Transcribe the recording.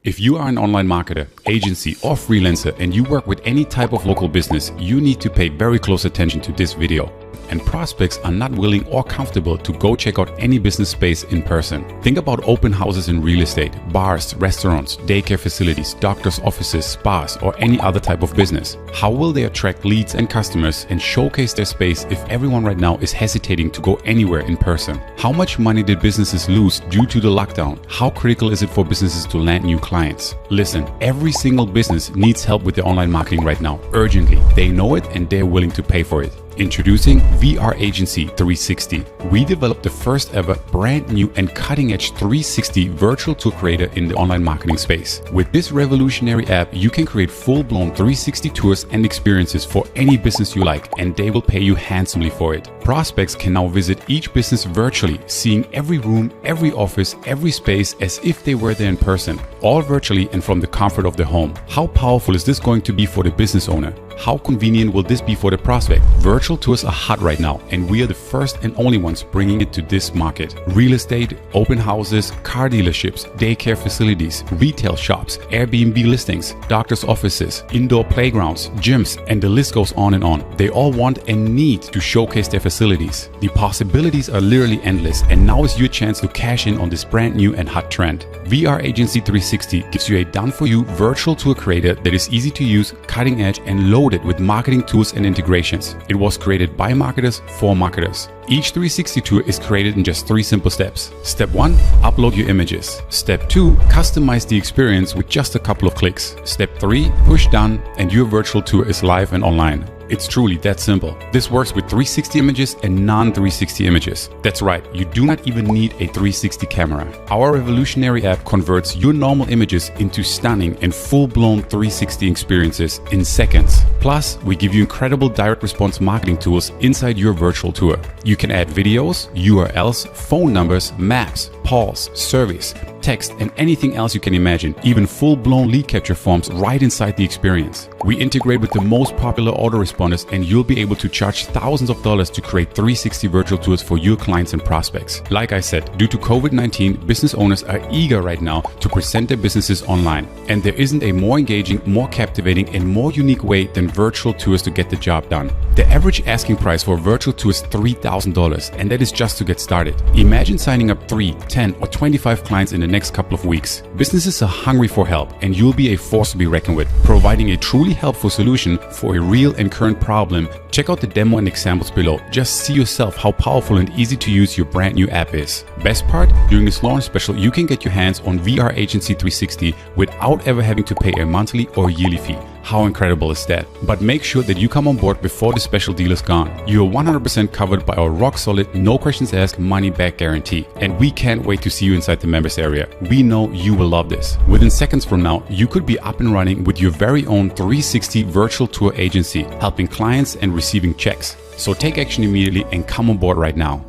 If you are an online marketer, agency, or freelancer and you work with any type of local business, you need to pay very close attention to this video. And prospects are not willing or comfortable to go check out any business space in person. Think about open houses in real estate, bars, restaurants, daycare facilities, doctors' offices, spas, or any other type of business. How will they attract leads and customers and showcase their space if everyone right now is hesitating to go anywhere in person? How much money did businesses lose due to the lockdown? How critical is it for businesses to land new clients? Listen, every single business needs help with their online marketing right now, urgently. They know it and they're willing to pay for it. Introducing VR Agency 360. We developed the first ever brand new and cutting edge 360 virtual tour creator in the online marketing space. With this revolutionary app, you can create full-blown 360 tours and experiences for any business you like, and they will pay you handsomely for it. Prospects can now visit each business virtually, seeing every room, every office, every space as if they were there in person, all virtually and from the comfort of their home. How powerful is this going to be for the business owner? How convenient will this be for the prospect? Virtual tours are hot right now, and we are the first and only ones bringing it to this market. Real estate, open houses, car dealerships, daycare facilities, retail shops, Airbnb listings, doctors' offices, indoor playgrounds, gyms, and the list goes on and on. They all want and need to showcase their facilities. The possibilities are literally endless, and now is your chance to cash in on this brand new and hot trend. VR Agency 360 gives you a done-for-you virtual tour creator that is easy to use, cutting edge, and loaded with marketing tools and integrations. It was created by marketers for marketers. Each 360 tour is created in just 3 simple steps. Step 1, upload your images. Step 2, customize the experience with just a couple of clicks. Step 3, push done, and your virtual tour is live and online. It's truly that simple. This works with 360 images and non-360 images. That's right, you do not even need a 360 camera. Our revolutionary app converts your normal images into stunning and full-blown 360 experiences in seconds. Plus, we give you incredible direct response marketing tools inside your virtual tour. You can add videos, URLs, phone numbers, maps, polls, surveys, text, and anything else you can imagine, even full-blown lead capture forms right inside the experience. We integrate with the most popular autoresponders, and you'll be able to charge thousands of dollars to create 360 virtual tours for your clients and prospects. Like I said, due to COVID-19, business owners are eager right now to present their businesses online, and there isn't a more engaging, more captivating, and more unique way than virtual tours to get the job done. The average asking price for a virtual tour is $3,000, and that is just to get started. Imagine signing up 3, 10, or 25 clients in the next couple of weeks. Businesses are hungry for help, and you'll be a force to be reckoned with, providing a truly helpful solution for a real and current problem. Check out the demo and examples below. Just see yourself how powerful and easy to use your brand new app is. Best part, during this launch special, you can get your hands on VR Agency 360 without ever having to pay a monthly or yearly fee. How incredible is that? But make sure that you come on board before the special deal is gone. You are 100% covered by our rock solid, no questions asked, money back guarantee. And we can't wait to see you inside the members area. We know you will love this. Within seconds from now, you could be up and running with your very own 360 virtual tour agency, helping clients and receiving checks. So take action immediately and come on board right now.